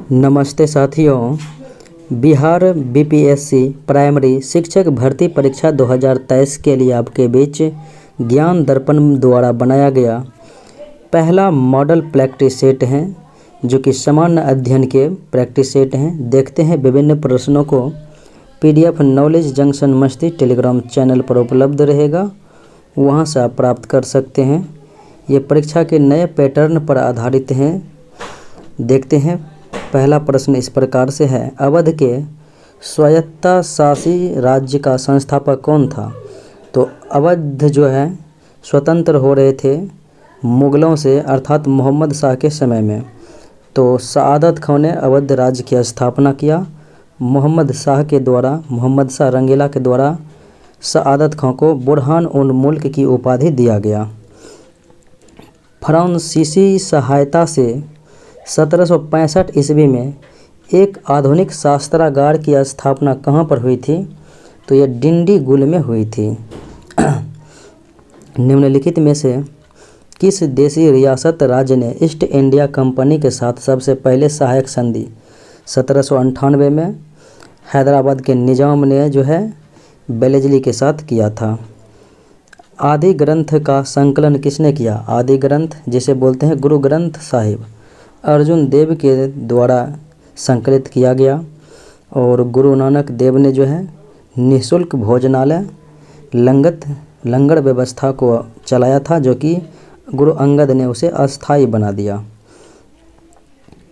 नमस्ते साथियों। Bihar BPSC primary शिक्षक भर्ती परीक्षा 2023 के लिए आपके बीच ज्ञान दर्पण द्वारा बनाया गया पहला मॉडल प्रैक्टिस सेट है, जो कि सामान्य अध्ययन के प्रैक्टिस सेट हैं। देखते हैं विभिन्न प्रश्नों को पीडीएफ नॉलेज जंक्शन मस्ती टेलीग्राम चैनल पर उपलब्ध रहेगा, वहां से आप प्राप्त कर सकते हैं। ये परीक्षा के नए पैटर्न पर आधारित हैं। देखते हैं, पहला प्रश्न इस प्रकार से है, अवध के स्वायत्तशासी राज्य का संस्थापक कौन था? तो अवध जो है स्वतंत्र हो रहे थे मुग़लों से, अर्थात मोहम्मद शाह के समय में। तो सआदत खां ने अवध राज्य की स्थापना किया। मोहम्मद शाह रंगीला के द्वारा सआदत खां को बुरहान उन मुल्क की उपाधि दिया गया। फ्रांसीसी सहायता से 1765 ईस्वी में एक आधुनिक शास्त्रागार की स्थापना कहाँ पर हुई थी? तो यह डिंडीगुल में हुई थी। निम्नलिखित में से किस देशी रियासत राज्य ने ईस्ट इंडिया कंपनी के साथ सबसे पहले सहायक संधि 1798 में हैदराबाद के निजाम ने जो है बेलेजली के साथ किया था? आदि ग्रंथ का संकलन किसने किया? आदि ग्रंथ जिसे बोलते हैं गुरु ग्रंथ साहिब, अर्जुन देव के द्वारा संकलित किया गया। और गुरु नानक देव ने जो है निःशुल्क भोजनालय लंगर व्यवस्था को चलाया था, जो कि गुरु अंगद ने उसे अस्थायी बना दिया।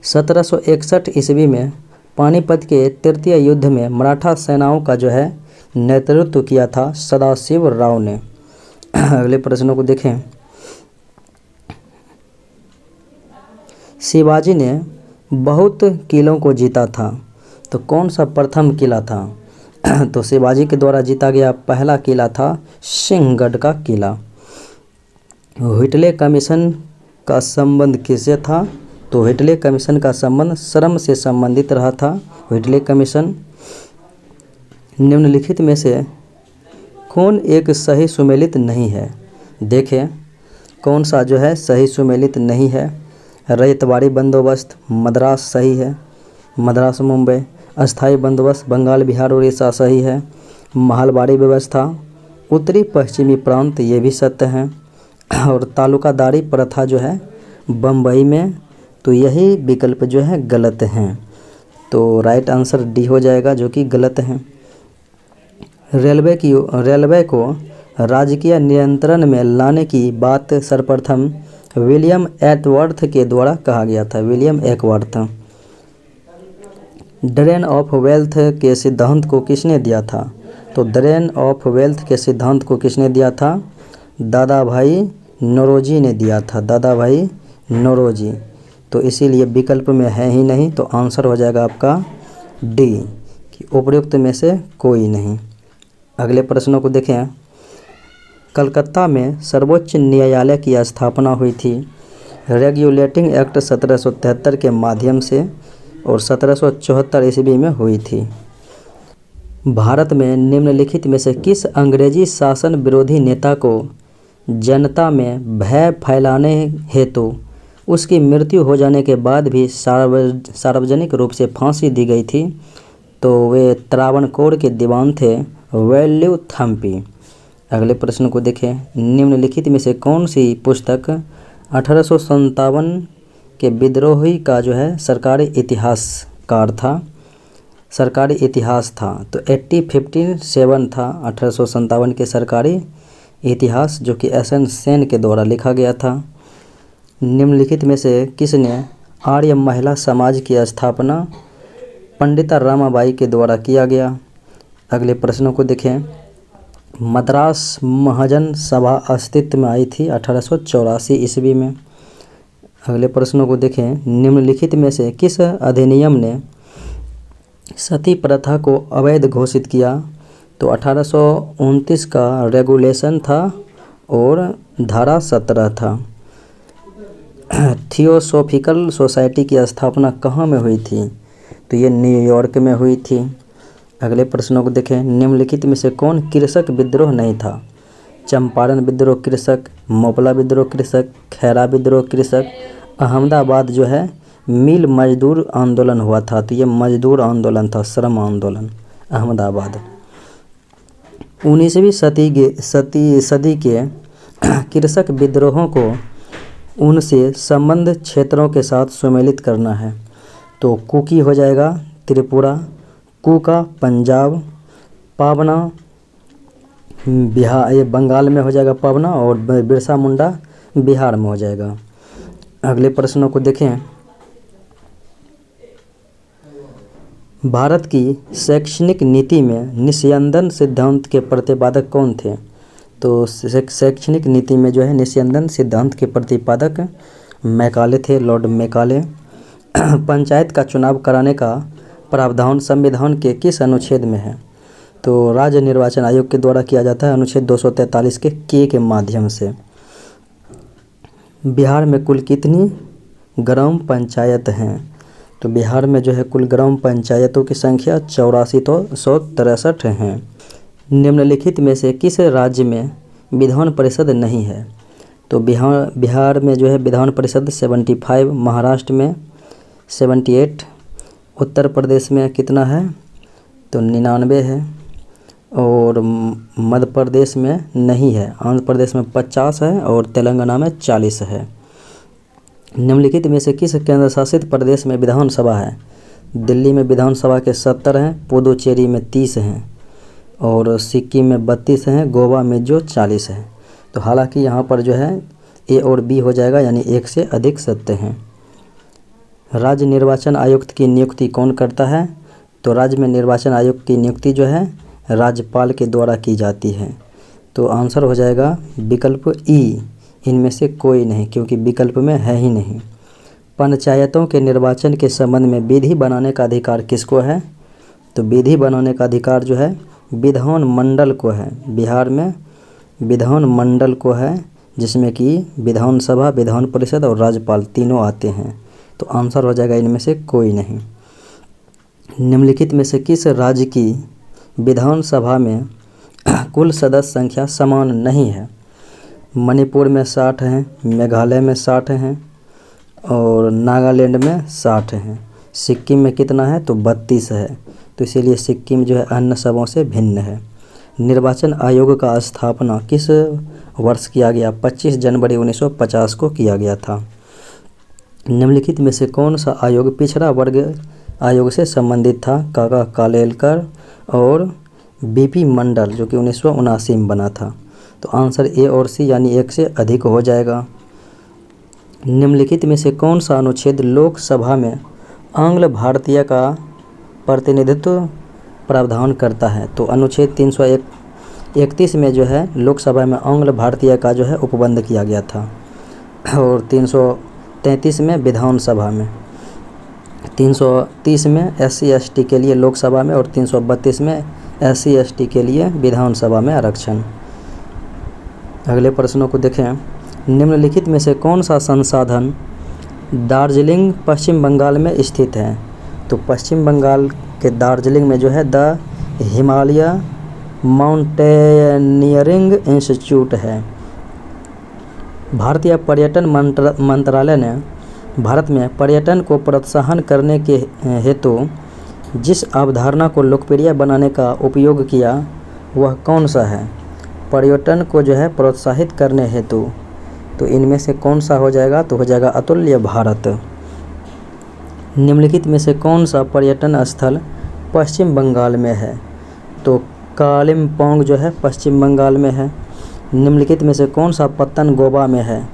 1761 ईस्वी में पानीपत के तृतीय युद्ध में मराठा सेनाओं का जो है नेतृत्व किया था सदाशिव राव ने। अगले प्रश्नों को देखें। शिवाजी ने बहुत किलों को जीता था, तो कौन सा प्रथम किला था? तो शिवाजी के द्वारा जीता गया पहला किला था सिंहगढ़ का किला। व्हिटले कमीशन का संबंध किससे था? तो व्हिटले कमीशन का संबंध श्रम से संबंधित रहा था। व्हिटले कमीशन। निम्नलिखित में से कौन एक सही सुमेलित नहीं है? देखें कौन सा जो है सही सुमेलित नहीं है। रैयतवाड़ी बंदोबस्त मद्रास सही है, मद्रास मुंबई। अस्थाई बंदोबस्त बंगाल बिहार उड़ीसा सही है। महलबाड़ी व्यवस्था उत्तरी पश्चिमी प्रांत, ये भी सत्य है। और तालुकादारी प्रथा जो है बम्बई में, तो यही विकल्प जो है गलत हैं। तो राइट आंसर डी हो जाएगा, जो कि गलत है। रेलवे को राजकीय नियंत्रण में लाने की बात सर्वप्रथम विलियम एकवर्थ के द्वारा कहा गया था। विलियम एकवर्थ। ड्रेन ऑफ वेल्थ के सिद्धांत को किसने दिया था? तो ड्रेन ऑफ वेल्थ के सिद्धांत को किसने दिया था? दादा भाई नौरोजी ने दिया था। दादा भाई नौरोजी। तो इसीलिए विकल्प में है ही नहीं, तो आंसर हो जाएगा आपका डी, कि उपयुक्त में से कोई नहीं। अगले प्रश्नों को देखें। कलकत्ता में सर्वोच्च न्यायालय की स्थापना हुई थी रेगुलेटिंग एक्ट 1773 के माध्यम से, और 1774 ईस्वी में हुई थी। भारत में निम्नलिखित में से किस अंग्रेजी शासन विरोधी नेता को जनता में भय फैलाने हेतु उसकी मृत्यु हो जाने के बाद भी सार्वजनिक रूप से फांसी दी गई थी? तो वे त्रावणकोर के दीवान थे वेल्यू थम्पी। अगले प्रश्न को देखें। निम्नलिखित में से कौन सी पुस्तक 1857 के विद्रोही का जो है सरकारी इतिहासकार था? सरकारी इतिहास था, तो 1857 था 1857 के सरकारी इतिहास, जो कि एसएन सेन के द्वारा लिखा गया था। निम्नलिखित में से किसने आर्य महिला समाज की स्थापना पंडिता रामाबाई के द्वारा किया गया? अगले प्रश्नों को देखें। मद्रास महाजन सभा अस्तित्व में आई थी 1884 ईस्वी में। अगले प्रश्नों को देखें। निम्नलिखित में से किस अधिनियम ने सती प्रथा को अवैध घोषित किया? तो 1829 का रेगुलेशन था और धारा 17 था। थियोसॉफिकल सोसाइटी की स्थापना कहाँ में हुई थी? तो ये न्यूयॉर्क में हुई थी। अगले प्रश्नों को देखें। निम्नलिखित में से कौन कृषक विद्रोह नहीं था? चंपारण विद्रोह कृषक, मोपला विद्रोह कृषक, खैरा विद्रोह कृषक, अहमदाबाद जो है मिल मजदूर आंदोलन हुआ था? तो ये मजदूर आंदोलन था, श्रम आंदोलन, अहमदाबाद। 19वीं सदी के कृषक विद्रोहों को उनसे संबद्ध क्षेत्रों के साथ सम्मिलित करना है। तो कुकी हो जाएगा त्रिपुरा, कुका पंजाब, पावना बिहार, ये बंगाल में हो जाएगा पावना, और बिरसा मुंडा बिहार में हो जाएगा। अगले प्रश्नों को देखें। भारत की शैक्षणिक नीति में निस्यंदन सिद्धांत के प्रतिपादक कौन थे? तो शैक्षणिक नीति में जो है निस्यंदन सिद्धांत के प्रतिपादक मैकाले थे, लॉर्ड मैकाले। पंचायत का चुनाव कराने का प्रावधान संविधान के किस अनुच्छेद में है? तो राज्य निर्वाचन आयोग के द्वारा किया जाता है, अनुच्छेद 243 के माध्यम से। बिहार में कुल कितनी ग्राम पंचायत हैं? तो बिहार में जो है कुल ग्राम पंचायतों की संख्या 8463 हैं। निम्नलिखित में से किस राज्य में विधान परिषद नहीं है? तो बिहार में जो है विधान परिषद 75, महाराष्ट्र में 78, उत्तर प्रदेश में कितना है? तो 99 है, और मध्य प्रदेश में नहीं है, आंध्र प्रदेश में 50 है, और तेलंगाना में 40 है। निम्नलिखित में से किस केंद्र शासित प्रदेश में विधानसभा है? दिल्ली में विधानसभा के 70 हैं, पुदुचेरी में 30 हैं, और सिक्किम में 32 हैं, गोवा में जो 40 है। तो हालांकि यहाँ पर जो है ए और बी हो जाएगा, यानी एक से अधिक सत्य हैं। राज्य निर्वाचन आयुक्त की नियुक्ति कौन करता है? तो राज्य में निर्वाचन आयुक्त की नियुक्ति जो है राज्यपाल के द्वारा की जाती है। तो आंसर हो जाएगा विकल्प ई, इनमें से कोई नहीं, क्योंकि विकल्प में है ही नहीं। पंचायतों के निर्वाचन के संबंध में विधि बनाने का अधिकार किसको है? तो विधि बनाने का अधिकार जो है विधान मंडल को है। बिहार में विधान मंडल को है, जिसमें कि विधानसभा, विधान परिषद और राज्यपाल तीनों आते हैं। तो आंसर हो जाएगा इनमें से कोई नहीं। निम्नलिखित में से किस राज्य की विधानसभा में कुल सदस्य संख्या समान नहीं है? मणिपुर में 60 हैं, मेघालय में 60 हैं, और नागालैंड में 60 हैं। सिक्किम में कितना है? तो 32 है। तो इसीलिए सिक्किम जो है अन्य सबों से भिन्न है। निर्वाचन आयोग का स्थापना किस वर्ष किया गया? 25 जनवरी 1950 को किया गया था। निम्नलिखित में से कौन सा आयोग पिछड़ा वर्ग आयोग से संबंधित था? काका कालेलकर और बीपी मंडल, जो कि 1979 में बना था। तो आंसर ए और सी, यानी एक से अधिक हो जाएगा। निम्नलिखित में से कौन सा अनुच्छेद लोकसभा में आंग्ल भारतीय का प्रतिनिधित्व प्रावधान करता है? तो अनुच्छेद 331 में जो है लोकसभा में आंग्ल भारतीय का जो है उपबंध किया गया था, और 333 में विधानसभा में, 330 में SC ST के लिए लोकसभा में, और 332 में SC ST के लिए विधानसभा में आरक्षण। अगले प्रश्नों को देखें। निम्नलिखित में से कौन सा संसाधन दार्जिलिंग पश्चिम बंगाल में स्थित है? तो पश्चिम बंगाल के दार्जिलिंग में जो है द हिमालय माउंटेनियरिंग इंस्टीट्यूट है। भारतीय पर्यटन मंत्रालय ने भारत में पर्यटन को प्रोत्साहन करने के हेतु जिस अवधारणा को लोकप्रिय बनाने का उपयोग किया वह कौन सा है? पर्यटन को जो है प्रोत्साहित करने हेतु, तो इनमें से कौन सा हो जाएगा? तो हो जाएगा अतुल्य भारत। निम्नलिखित में से कौन सा पर्यटन स्थल पश्चिम बंगाल में है? तो कालिम्पोंग जो है पश्चिम बंगाल में है। निम्नलिखित में से कौन सा पत्तन गोवा में है?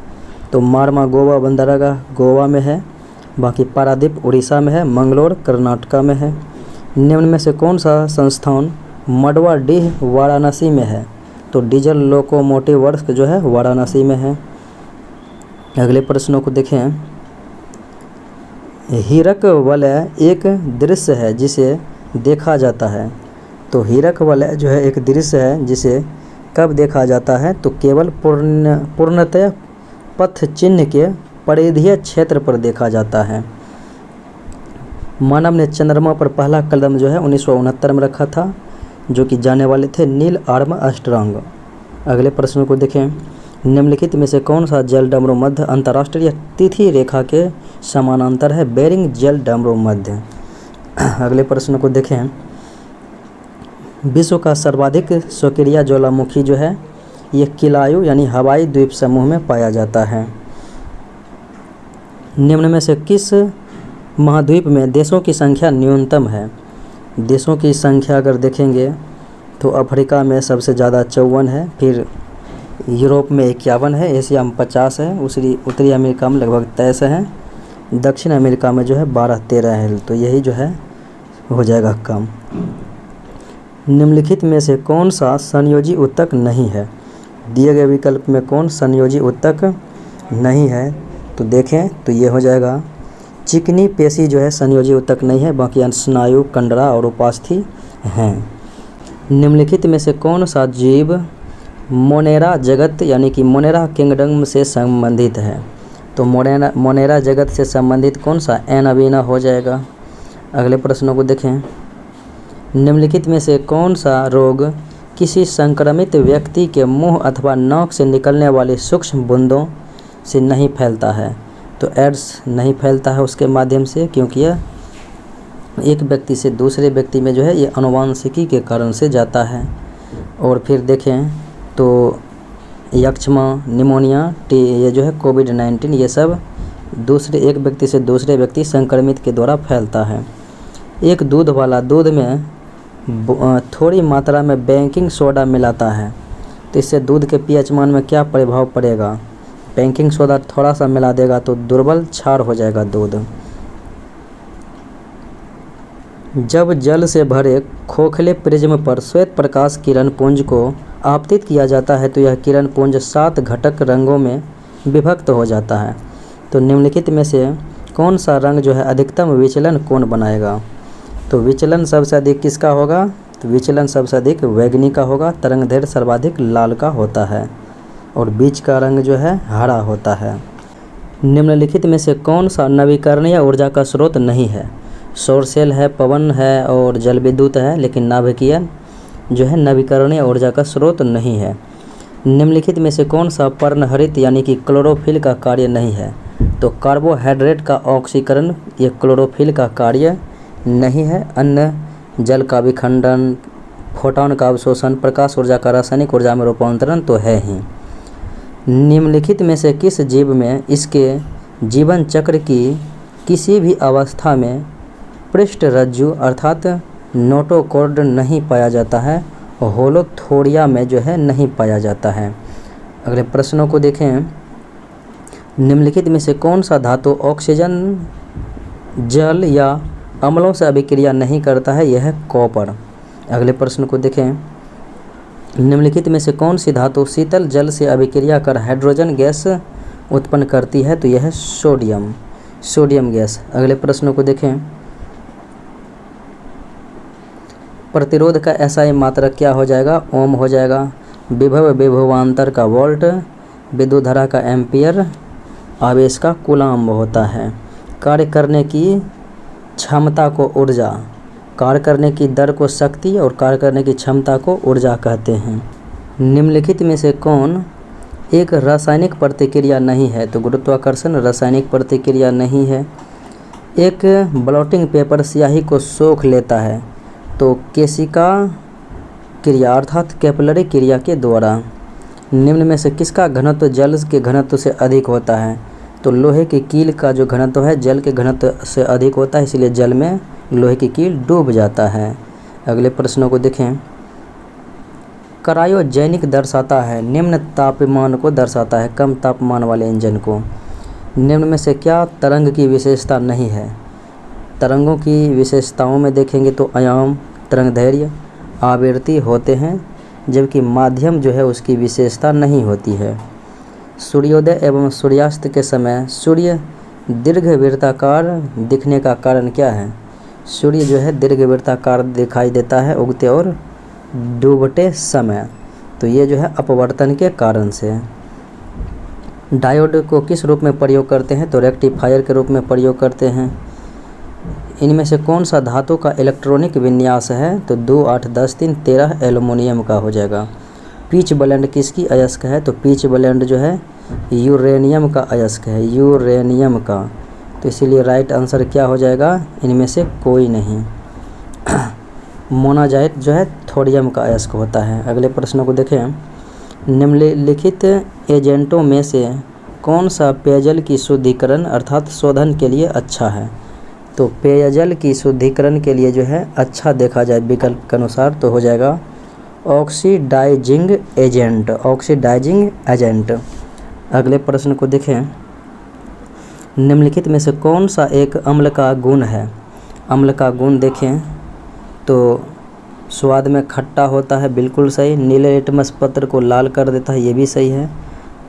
तो मारमा गोवा बंदरगाह गोवा में है, बाकी पारादीप उड़ीसा में है, मंगलोर कर्नाटका में है। निम्न में से कौन सा संस्थान मडवाडीह वाराणसी में है? तो डीजल लोकोमोटिव वर्क्स जो है वाराणसी में है। अगले प्रश्नों को देखें। हीरक वलय एक दृश्य है जिसे देखा जाता है। तो हीरक वलय जो है एक दृश्य है जिसे कब देखा जाता है? तो केवल पूर्णतः पथ चिन्ह के परिधीय क्षेत्र पर देखा जाता है। मानव ने चंद्रमा पर पहला कदम जो है 1969 में रखा था, जो कि जाने वाले थे नील आर्मस्ट्रांग। अगले प्रश्न को देखें। निम्नलिखित में से कौन सा जलडमरू मध्य अंतर्राष्ट्रीय तिथि रेखा के समानांतर है, बेरिंग जल डमरू मध्य। अगले प्रश्न को देखें, विश्व का सर्वाधिक सक्रिय ज्वालामुखी जो है ये किलायु यानी हवाई द्वीप समूह में पाया जाता है। निम्न में से किस महाद्वीप में देशों की संख्या न्यूनतम है? देशों की संख्या अगर देखेंगे तो अफ्रीका में सबसे ज़्यादा 54 है, फिर यूरोप में 51 है, एशिया में 50 है, उत्तरी अमेरिका में लगभग 23 है, दक्षिण अमेरिका में जो है 12-13 है। तो यही जो है हो जाएगा कम। निम्नलिखित में से कौन सा संयोजी ऊतक नहीं है? दिए गए विकल्प में कौन संयोजी ऊतक नहीं है? तो देखें तो ये हो जाएगा चिकनी पेशी जो है संयोजी ऊतक नहीं है, बाकी स्नायु, कंडरा और उपास्थि हैं। निम्नलिखित में से कौन सा जीव मोनेरा जगत यानी कि मोनेरा किंगडम से संबंधित है? तो मोनेरा जगत से संबंधित कौन सा एनाबीना हो जाएगा। अगले प्रश्नों को देखें, निम्नलिखित में से कौन सा रोग किसी संक्रमित व्यक्ति के मुंह अथवा नाक से निकलने वाली सूक्ष्म बूंदों से नहीं फैलता है? तो एड्स नहीं फैलता है उसके माध्यम से, क्योंकि यह एक व्यक्ति से दूसरे व्यक्ति में जो है ये आनुवांशिकी के कारण से जाता है। और फिर देखें तो यक्ष्मा, निमोनिया, ये जो है कोविड-19 ये सब एक व्यक्ति से दूसरे व्यक्ति संक्रमित के द्वारा फैलता है। एक दूध वाला दूध में थोड़ी मात्रा में बेकिंग सोडा मिलाता है तो इससे दूध के पीएच मान में क्या प्रभाव पड़ेगा? बेकिंग सोडा थोड़ा सा मिला देगा तो दुर्बल क्षार हो जाएगा दूध। जब जल से भरे खोखले प्रिज्म पर श्वेत प्रकाश किरण पुंज को आपतित किया जाता है तो यह किरण पुंज 7 घटक रंगों में विभक्त हो जाता है। तो निम्नलिखित में से कौन सा रंग जो है अधिकतम विचलन कोण बनाएगा? तो विचलन सबसे अधिक किसका होगा? तो विचलन सबसे अधिक वैगनी का होगा। तरंगदैर्घ्य सर्वाधिक लाल का होता है और बीच का रंग जो है हरा होता है। निम्नलिखित में से कौन सा नवीकरणीय ऊर्जा का स्रोत नहीं है? सौर सेल है, पवन है और जल विद्युत है, लेकिन नाभिकीय जो है नवीकरणीय ऊर्जा का स्रोत नहीं है। निम्नलिखित में से कौन सा पर्णहरित यानी कि क्लोरोफिल का कार्य नहीं है? तो कार्बोहाइड्रेट का ऑक्सीकरण ये क्लोरोफिल का कार्य नहीं है। अन्न, जल का विखंडन, फोटोन का अवशोषण, प्रकाश ऊर्जा का रासायनिक ऊर्जा में रूपांतरण तो है ही। निम्नलिखित में से किस जीव में इसके जीवन चक्र की किसी भी अवस्था में पृष्ठरज्जु अर्थात नोटोकॉर्ड नहीं पाया जाता है और होलोथोरिया में जो है नहीं पाया जाता है। अगले प्रश्नों को देखें, निम्नलिखित में से कौन सा धातु ऑक्सीजन, जल या अम्लों से अभिक्रिया नहीं करता है? यह है कॉपर। अगले प्रश्न को देखें, निम्नलिखित में से कौन सी धातु शीतल जल से अभिक्रिया कर हाइड्रोजन गैस उत्पन्न करती है? तो यह है सोडियम गैस। अगले प्रश्नों को देखें, प्रतिरोध का एसआई मात्रक क्या हो जाएगा? ओम हो जाएगा। विभव विभवांतर का वोल्ट, विद्युत धारा का एम्पियर, आवेश का कूलाम्ब होता है। कार्य करने की क्षमता को ऊर्जा, कार्य करने की दर को शक्ति और कार्य करने की क्षमता को ऊर्जा कहते हैं। निम्नलिखित में से कौन एक रासायनिक प्रतिक्रिया नहीं है? तो गुरुत्वाकर्षण रासायनिक प्रतिक्रिया नहीं है। एक ब्लॉटिंग पेपर स्याही को सोख लेता है तो केशिका क्रिया अर्थात कैपिलरी क्रिया के द्वारा। निम्न में से किसका घनत्व जल के घनत्व से अधिक होता है? तो लोहे की कील का जो घनत्व है जल के घनत्व से अधिक होता है, इसलिए जल में लोहे की कील डूब जाता है। अगले प्रश्नों को देखें, क्रायोजेनिक दर्शाता है निम्न तापमान को दर्शाता है, कम तापमान वाले इंजन को। निम्न में से क्या तरंग की विशेषता नहीं है? तरंगों की विशेषताओं में देखेंगे तो आयाम, तरंगदैर्घ्य, आवृत्ति होते हैं, जबकि माध्यम जो है उसकी विशेषता नहीं होती है। सूर्योदय एवं सूर्यास्त के समय सूर्य दीर्घवृत्ताकार दिखने का कारण क्या है? सूर्य जो है दीर्घवृत्ताकार दिखाई देता है उगते और डूबते समय, तो ये जो है अपवर्तन के कारण से। डायोड को किस रूप में प्रयोग करते हैं? तो रेक्टिफायर के रूप में प्रयोग करते हैं। इनमें से कौन सा धातु का इलेक्ट्रॉनिक विन्यास है? तो 2, 8, 10, 3, 13 एल्युमिनियम का हो जाएगा। पिच ब्लेंड किसकी अयस्क है? तो पिच ब्लेंड जो है यूरेनियम का अयस्क है, यूरेनियम का। तो इसीलिए राइट आंसर क्या हो जाएगा, इनमें से कोई नहीं। मोनाजाइट जो है थोडियम का अयस्क होता है। अगले प्रश्न को देखें, निम्नलिखित एजेंटों में से कौन सा पेयजल की शुद्धिकरण अर्थात शोधन के लिए अच्छा है। तो पेयजल की शुद्धिकरण के लिए जो है अच्छा देखा जाए विकल्प के अनुसार तो हो जाएगा ऑक्सीडाइजिंग एजेंट, ऑक्सीडाइजिंग एजेंट। अगले प्रश्न को देखें, निम्नलिखित में से कौन सा एक अम्ल का गुण है। अम्ल का गुण देखें तो स्वाद में खट्टा होता है, बिल्कुल सही। नीले लिटमस पत्र को लाल कर देता है, ये भी सही है।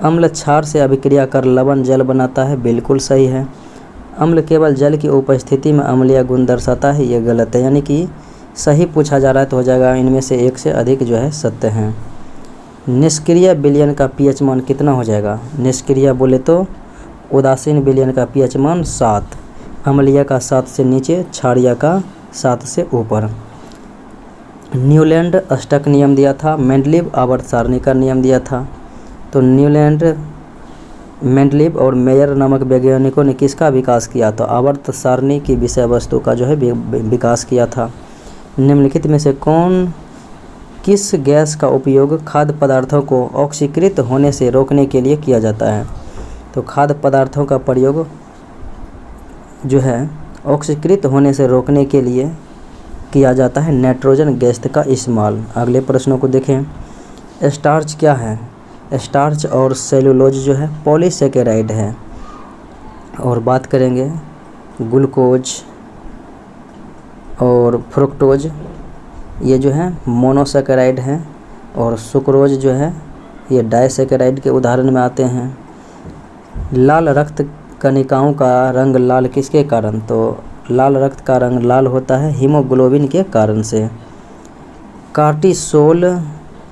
अम्ल क्षार से अभिक्रिया कर लवण जल बनाता है, बिल्कुल सही है। अम्ल केवल जल की उपस्थिति में अम्लीय गुण दर्शाता है, ये गलत है। यानी कि सही पूछा जा रहा है तो हो जाएगा इनमें से एक से अधिक जो है सत्य हैं। निष्क्रिय विलयन का पीएच मान कितना हो जाएगा। निष्क्रिय बोले तो उदासीन विलयन का पीएच मान 7, अम्लीय का 7 से नीचे, क्षारीय का 7 से ऊपर। न्यूलैंड अष्टक नियम दिया था, मेंडलीव आवर्त सारणी का नियम दिया था। तो न्यूलैंड, मेंडलीव और मेयर नामक वैज्ञानिकों ने किसका विकास किया। तो आवर्त सारणी की विषय वस्तु का जो है विकास किया था। निम्नलिखित में से किस गैस का उपयोग खाद्य पदार्थों को ऑक्सीकृत होने से रोकने के लिए किया जाता है। तो खाद्य पदार्थों का प्रयोग जो है ऑक्सीकृत होने से रोकने के लिए किया जाता है नाइट्रोजन गैस का इस्तेमाल। अगले प्रश्नों को देखें, स्टार्च क्या है। स्टार्च और सेलुलोज जो है पॉलीसेकेराइड है। और बात करेंगे ग्लूकोज और फ्रुक्टोज, ये जो है मोनोसेकेराइड हैं। और सुक्रोज जो है ये डाइसेकेराइड के उदाहरण में आते हैं। लाल रक्त कणिकाओं का रंग लाल किसके कारण। तो लाल रक्त का रंग लाल होता है हीमोग्लोबिन के कारण से। कार्टिसोल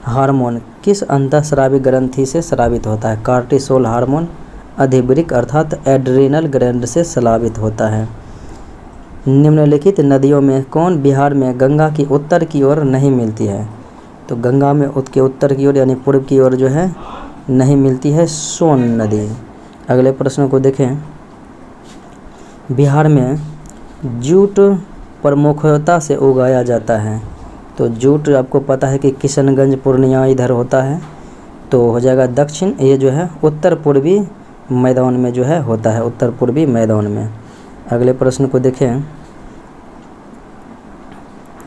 हार्मोन किस अंतःस्रावी ग्रंथि से स्रावित होता है। कार्टिसोल हार्मोन अधिवृक्क अर्थात एड्रिनल ग्लैंड से स्रावित होता है। निम्नलिखित नदियों में कौन बिहार में गंगा की उत्तर की ओर नहीं मिलती है। तो गंगा में उसके उत्तर की ओर यानी पूर्व की ओर जो है नहीं मिलती है, सोन नदी। अगले प्रश्न को देखें, बिहार में जूट प्रमुखता से उगाया जाता है। तो जूट आपको पता है कि किशनगंज पूर्णिया इधर होता है, तो हो जाएगा दक्षिण, ये जो है उत्तर पूर्वी मैदान में जो है होता है, उत्तर पूर्वी मैदान में। अगले प्रश्न को देखें,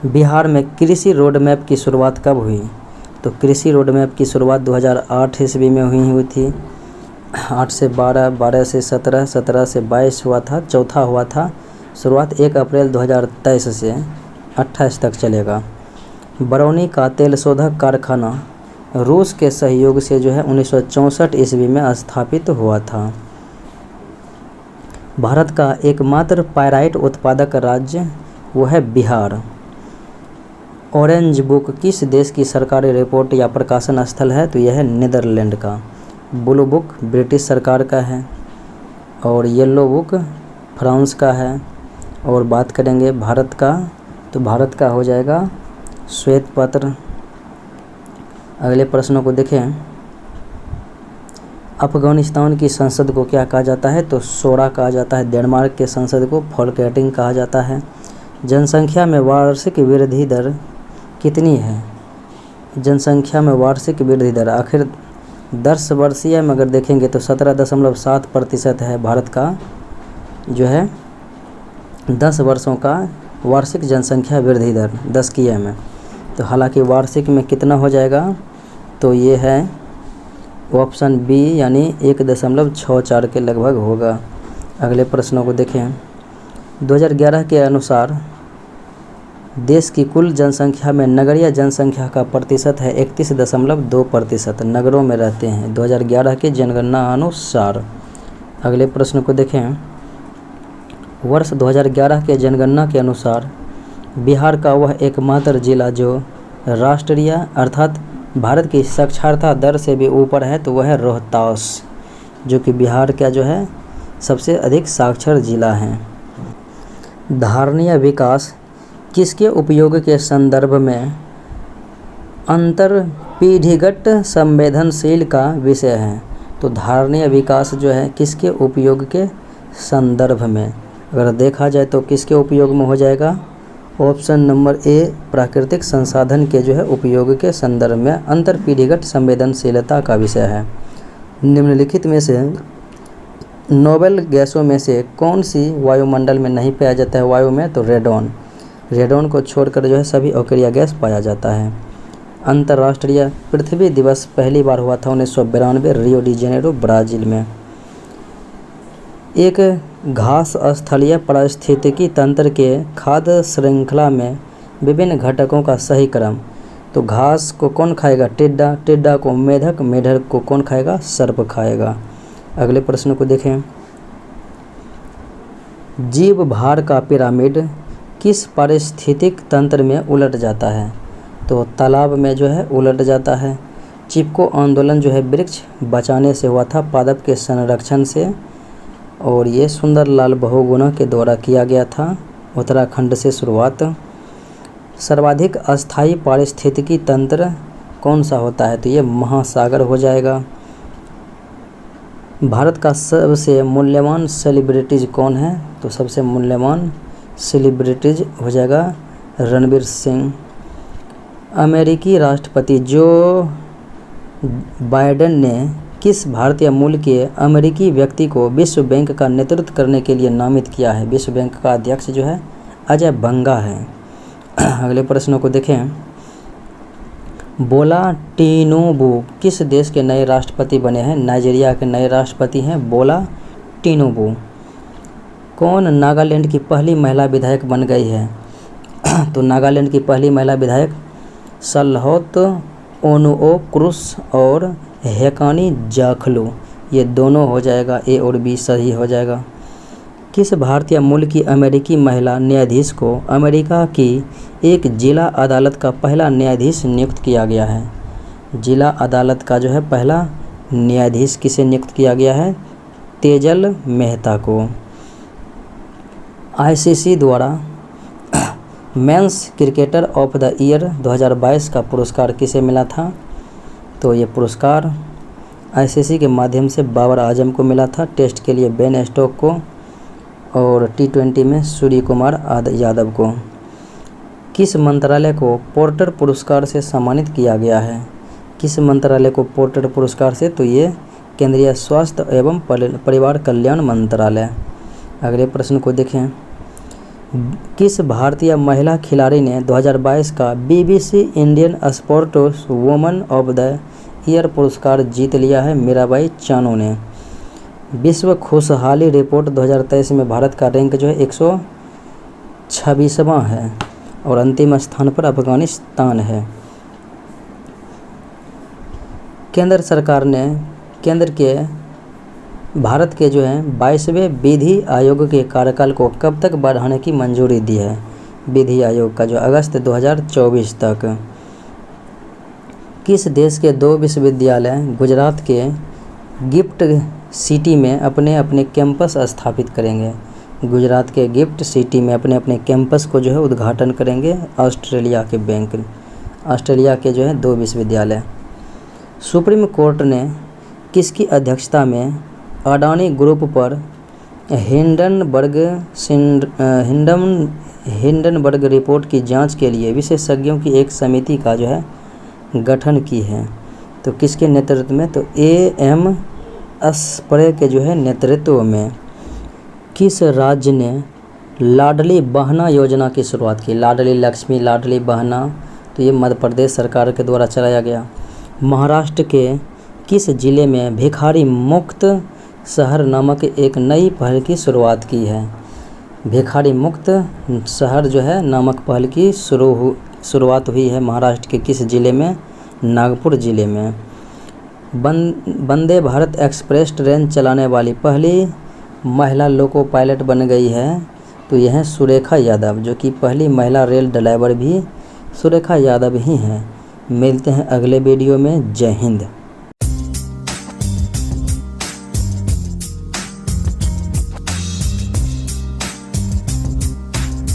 बिहार में कृषि रोड मैप की शुरुआत कब हुई। तो कृषि रोड मैप की शुरुआत 2008 ईस्वी में हुई थी। 8 से 12, 12 से 17, 17 से 22 हुआ था, चौथा हुआ था। शुरुआत 1 अप्रैल 2023 से 28 तक चलेगा। बरौनी का तेल शोधक कारखाना रूस के सहयोग से जो है 1964 ईस्वी में स्थापित हुआ था। भारत का एकमात्र पायराइट उत्पादक राज्य वो है बिहार। ऑरेंज बुक किस देश की सरकारी रिपोर्ट या प्रकाशन स्थल है। तो यह है नीदरलैंड का। ब्लू बुक ब्रिटिश सरकार का है और येलो बुक फ्रांस का है। और बात करेंगे भारत का, तो भारत का हो जाएगा श्वेत पत्र। अगले प्रश्नों को देखें, अफगानिस्तान की संसद को क्या कहा जाता है। तो शोरा कहा जाता है। डेनमार्क के संसद को फोल्केटिंग कहा जाता है। जनसंख्या में वार्षिक वृद्धि दर कितनी है। जनसंख्या में वार्षिक वृद्धि दर आखिर 10 वर्षीय में अगर देखेंगे तो 17.7% है भारत का जो है 10 वर्षों का वार्षिक जनसंख्या वृद्धि दर 10 की में। तो हालांकि वार्षिक में कितना हो जाएगा, तो ये है ऑप्शन बी यानी 1.64 के लगभग होगा। अगले प्रश्नों को देखें, 2011 के अनुसार देश की कुल जनसंख्या में नगरीय जनसंख्या का प्रतिशत है 31.2%, नगरों में रहते हैं 2011 की जनगणना अनुसार। अगले प्रश्न को देखें, वर्ष 2011 के जनगणना के अनुसार बिहार का वह एकमात्र जिला जो राष्ट्रीय अर्थात भारत की साक्षरता दर से भी ऊपर है, तो वह है रोहतास, जो कि बिहार का जो है सबसे अधिक साक्षर जिला है। धारणीय विकास किसके उपयोग के संदर्भ में अंतर पीढ़ीगत संवेदनशील का विषय है। तो धारणीय विकास जो है किसके उपयोग के संदर्भ में। अगर देखा जाए तो किसके उपयोग में हो जाएगा? ऑप्शन नंबर ए प्राकृतिक संसाधन के जो है उपयोग के संदर्भ में अंतरपीढ़ीगत संवेदनशीलता का विषय है। निम्नलिखित में से नोबेल गैसों में से कौन सी वायुमंडल में नहीं पाया जाता है वायु में? तो रेडॉन। रेडॉन को छोड़कर जो है सभी अकेरिया गैस पाया जाता है। अंतर्राष्ट्रीय पृथ्वी दिवस पहली बार हुआ था 1992 रियो डी जेनेरो ब्राज़ील में। एक घास स्थलीय पारिस्थितिकी तंत्र के खाद्य श्रृंखला में विभिन्न घटकों का सही क्रम। तो घास को कौन खाएगा? टिड्डा। टिड्डा को मेढक। मेढक को कौन खाएगा? सर्प खाएगा। अगले प्रश्न को देखें। जीव भार का पिरामिड किस पारिस्थितिक तंत्र में उलट जाता है? तो तालाब में जो है उलट जाता है। चिपको आंदोलन जो है वृक्ष बचाने से हुआ था, पादप के संरक्षण से, और ये सुंदरलाल बहुगुणा के द्वारा किया गया था। उत्तराखंड से शुरुआत। सर्वाधिक अस्थायी पारिस्थितिकी तंत्र कौन सा होता है? तो ये महासागर हो जाएगा। भारत का सबसे मूल्यवान सेलिब्रिटीज कौन है? तो सबसे मूल्यवान सेलिब्रिटीज हो जाएगा रणवीर सिंह। अमेरिकी राष्ट्रपति जो बाइडेन ने किस भारतीय मूल के अमेरिकी व्यक्ति को विश्व बैंक का नेतृत्व करने के लिए नामित किया है? विश्व बैंक का अध्यक्ष जो है अजय बंगा है। अगले प्रश्नों को देखें। बोला टिनुबू किस देश के नए राष्ट्रपति बने हैं? नाइजीरिया के नए राष्ट्रपति हैं बोला टिनुबू। कौन नागालैंड की पहली महिला विधायक बन गई है? तो नागालैंड की पहली महिला विधायक सलहौत ओनुओ क्रुस और हेकानी जाखलू, ये दोनों हो जाएगा। ए और बी सही हो जाएगा। किस भारतीय मूल की अमेरिकी महिला न्यायाधीश को अमेरिका की एक जिला अदालत का पहला न्यायाधीश नियुक्त किया गया है? जिला अदालत का जो है पहला न्यायाधीश किसे नियुक्त किया गया है? तेजल मेहता को। आईसीसी द्वारा men's cricketer of the year 2022 का पुरस्कार किसे मिला था? तो ये पुरस्कार आईसीसी के माध्यम से बाबर आजम को मिला था, टेस्ट के लिए बेन स्टोक को, और टी20 में सूर्य कुमार यादव को। किस मंत्रालय को पोर्टर पुरस्कार से सम्मानित किया गया है? किस मंत्रालय को पोर्टर पुरस्कार से? तो ये केंद्रीय स्वास्थ्य एवं परिवार कल्याण मंत्रालय। अगले प्रश्न को देखें। किस भारतीय महिला खिलाड़ी ने 2022 का BBC Indian sports woman of the year पुरस्कार जीत लिया है? मीराबाई चानू ने। विश्व खुशहाली रिपोर्ट 2023 में भारत का रैंक जो है 126वां है और अंतिम स्थान पर अफगानिस्तान है। केंद्र सरकार ने केंद्र के भारत के जो है 22वें विधि आयोग के कार्यकाल को कब तक बढ़ाने की मंजूरी दी है? विधि आयोग का जो अगस्त 2024 तक। किस देश के 2 विश्वविद्यालय गुजरात के गिफ्ट सिटी में अपने अपने कैंपस स्थापित करेंगे? गुजरात के गिफ्ट सिटी में अपने अपने कैंपस को जो है उद्घाटन करेंगे ऑस्ट्रेलिया के जो है 2 विश्वविद्यालय। सुप्रीम कोर्ट ने किसकी अध्यक्षता में अडानी ग्रुप पर हिंडनबर्ग रिपोर्ट की जांच के लिए विशेषज्ञों की एक समिति का जो है गठन की है? तो किसके नेतृत्व में? तो एम स्प्रे के जो है नेतृत्व में। किस राज्य ने लाडली बहना योजना की शुरुआत की? लाडली लक्ष्मी, लाडली बहना, तो ये मध्य प्रदेश सरकार के द्वारा चलाया गया। महाराष्ट्र के किस जिले में भिखारी मुक्त शहर नामक एक नई पहल की शुरुआत की है? भिखारी मुक्त शहर जो है नामक पहल की शुरुआत हुई है महाराष्ट्र के किस जिले में? नागपुर जिले में। वंदे भारत एक्सप्रेस ट्रेन चलाने वाली पहली महिला लोको पायलट बन गई है? तो यह है सुरेखा यादव, जो कि पहली महिला रेल ड्राइवर भी सुरेखा यादव ही हैं। मिलते हैं अगले वीडियो में। जय हिंद।